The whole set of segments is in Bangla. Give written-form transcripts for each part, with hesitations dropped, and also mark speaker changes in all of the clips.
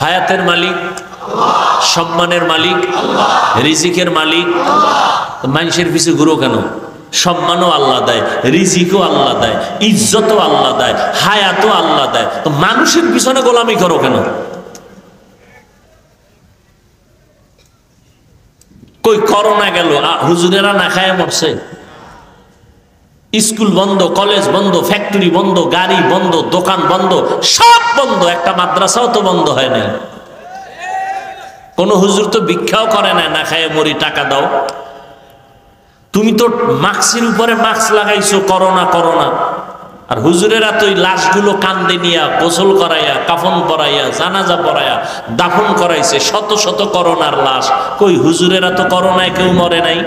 Speaker 1: হায়াতের মালিক, সম্মানের মালিক, রিজিকের মালিক। মানুষের পিছু ঘুরো কেন? সম্মানও আল্লাহ দেয়, রিজিকও আল্লাহ দেয়, ইজ্জতও আল্লাহ দেয়, হায়াতও আল্লাহ দেয়। তো মানুষের পিছনে গোলামি করো কেন? কই করোনা গেল, হুজুরেরা না খায় মরছে। স্কুল বন্ধ, কলেজ বন্ধ, ফ্যাক্টরি বন্ধ, গাড়ি বন্ধ, দোকান বন্ধ, সব বন্ধ। একটা মাদ্রাসাও তো বন্ধ হয় নাই। কোন হুজুর তো ভিক্ষাও করে না, না খায় মরি টাকা দাও। তুমি তো মাস্কের উপরে মাস্ক লাগাইছো, করোনা করোনা। আর হুজুরেরা তো ওই লাশগুলো কান্দে নিয়া গোসল করাইয়া, কাফন পরাইয়া, জানাজা পরাইয়া দাফন করাইছে শত শত করোনার লাশ। কই হুজুরেরা তো করোনায় কেউ মরে নাই।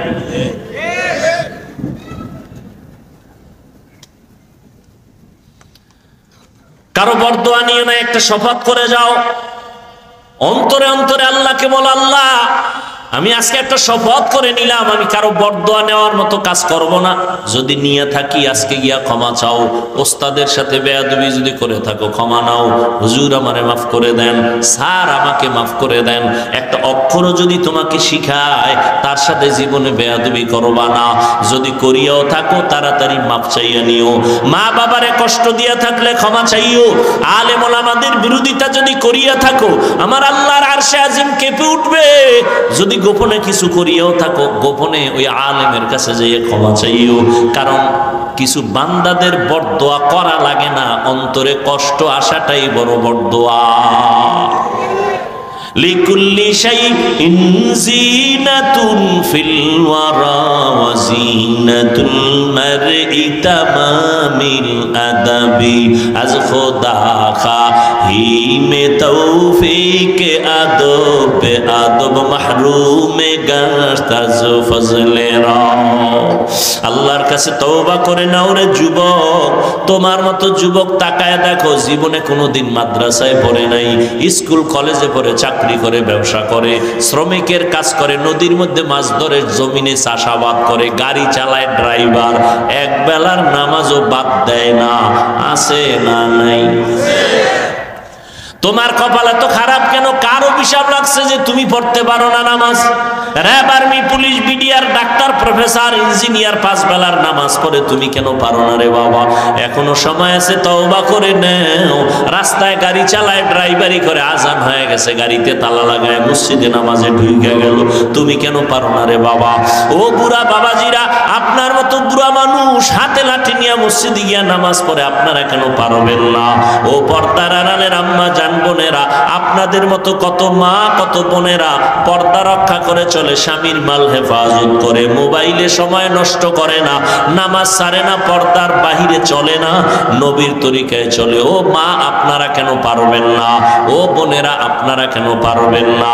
Speaker 1: কারো বরদোয়া নিয়ে না, একটা শপথ করে যাও অন্তরে অন্তরে আল্লাহকে বল, আল্লাহ আমি আজকে একটা শপথ করে নিলাম, আমি কারো বরদোয়া নেওয়ার মতো কাজ করব না। যদি নিয়ে থাকি আজকে গিয়া ক্ষমা চাও। ওস্তাদের সাথে বেয়াদবি যদি করে থাকো ক্ষমা নাও। হুজুর আমারে মাফ করে দেন, স্যার আমাকে মাফ করে দেন। একটা অক্ষরও যদি তোমাকে শিখায় তার সাথে জীবনে বেয়াদবি করবা না। যদি করিয়াও থাকো তাড়াতাড়ি মাফ চাইয়া নিও। মা বাবারে কষ্ট দিয়া থাকলে ক্ষমা চাইও। আলেম ওলামাদের বিরোধিতা যদি করিয়া থাকো আমার আল্লাহর আরশে আজিম কেঁপে উঠবে। যদি গোপনে কিছু করিয়াও থাকো গোপনে ওই আলেমের কাছে যাইয়ে ক্ষমা চাইও। কারণ কিছু বান্দাদের বরদোয়া করা লাগে না, অন্তরে কষ্ট আসাটাই বড় বরদোয়া। লিকুল্লি শাইইন জিনাতুন ফিল ওয়ারা ওয়া জিনাতুল মারই তামামিল আদাবি আজ খোদা খাহিমে তৌফিক আদব আদব মাহরুমে গাশত আজ ফজলে রা। আল্লাহর কাছে তওবা করে নাও রে যুবক। তোমার মতো যুবক তাকায় দেখো, জীবনে কোনোদিন মাদ্রাসায় পড়ে নাই, স্কুল কলেজে পড়ে, চাকরি করে, ব্যবসা করে, শ্রমিকের কাজ করে, নদীর মধ্যে মাছ ধরে, জমিনে চাষাবাদ করে, গাড়ি চালায়, ড্রাইভার, এক বেলার নামাজও বাদ দেয় না। আছে না নাই? তোমার কপালে তো খারাপ কেন? কার অভিশাপ লাগছে যে তুমি পড়তে পারো না নামাজ? RAB, army, police, BDR, doctor, professor, engineer 5 বেলার নামাজ পড়ে, তুমি কেন পারো না রে বাবা? এখনো সময় আছে, তওবা করে নাও। রাস্তায় গাড়ি চালায়, ড্রাইভারি করে, আজান হয়ে গেছে, গাড়িতে তালা লাগায়, মসজিদে নামাজে ঢুকে গেল, তুমি কেন পারো না রে বাবা? ও বুড়া বাবাজিরা, আপনার মতো বুড়া মানুষ হাতে লাঠি নিয়ে মসজিদে গিয়া নামাজ পড়ে, আপনারা কেন পারবেন না? ও পর্দার আড়ালের আম্মা জান বোনেরা, আপনাদের মতো কত মা কত বোনেরা পর্দা রক্ষা করে চলে, স্বামীর মাল হেফাজত করে, মোবাইলে সময় নষ্ট করে না, নামাজ ছাড়ে না, পর্দার বাহিরে চলে না, নবীর তরিকায় চলে। ও মা, আপনারা কেন পারবেন না? ও বোনেরা, আপনারা কেন পারবেন না?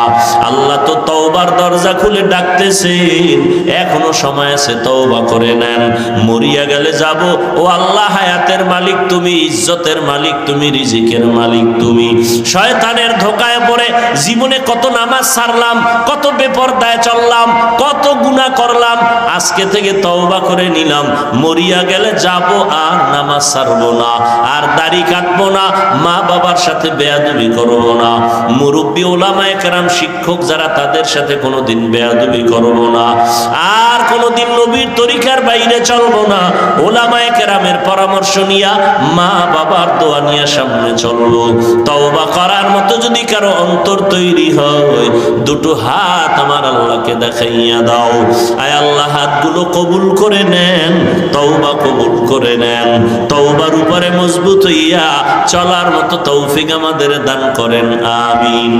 Speaker 1: আল্লাহ তো তওবার দরজা খুলে ডাকতেছেন, এখনো সময় আছে, তওবা করে নেন। মরিয়া গেলে যাব। ও আল্লাহ, হায়াতের মালিক তুমি, ইজ্জতের মালিক তুমি, রিজিকের মালিক তুমি। শয়তানের ধোকায় পড়ে জীবনে কত নামাজ ছাড়লাম, কত বেপরদায় চললাম, কত গুনাহ করলাম। আজকে থেকে তওবা করে নিলাম, মরিয়া গেলে যাব আর নামাজ ছাড়বো না, আর দাড়ি কাটবো না, মা বাবার সাথে বেয়াদবি করবো না, মুরব্বী ওলামায়ে কেরাম শিক্ষক যারা তাদের সাথে কোনোদিন বেয়াদবি করবো না, আর কোনোদিন নবীর তরিকার বাইরে চলবো না। ওলামায়ে কেরামের পরামর্শ নিয়া, মা বাবার দোয়া নিয়ে সামনে চলবো। তওবা করার মতো যদি কারো অন্তর তৈরি হয়, দুটো হাত আমার আল্লাহকে দেখাইয়া দাও। আয় আল্লাহ, হাতগুলো কবুল করে নেন, তওবা কবুল করে নেন। তওবার উপরে মজবুত হইয়া চলার মতো তৌফিক আমাদের দান করেন, আমিন।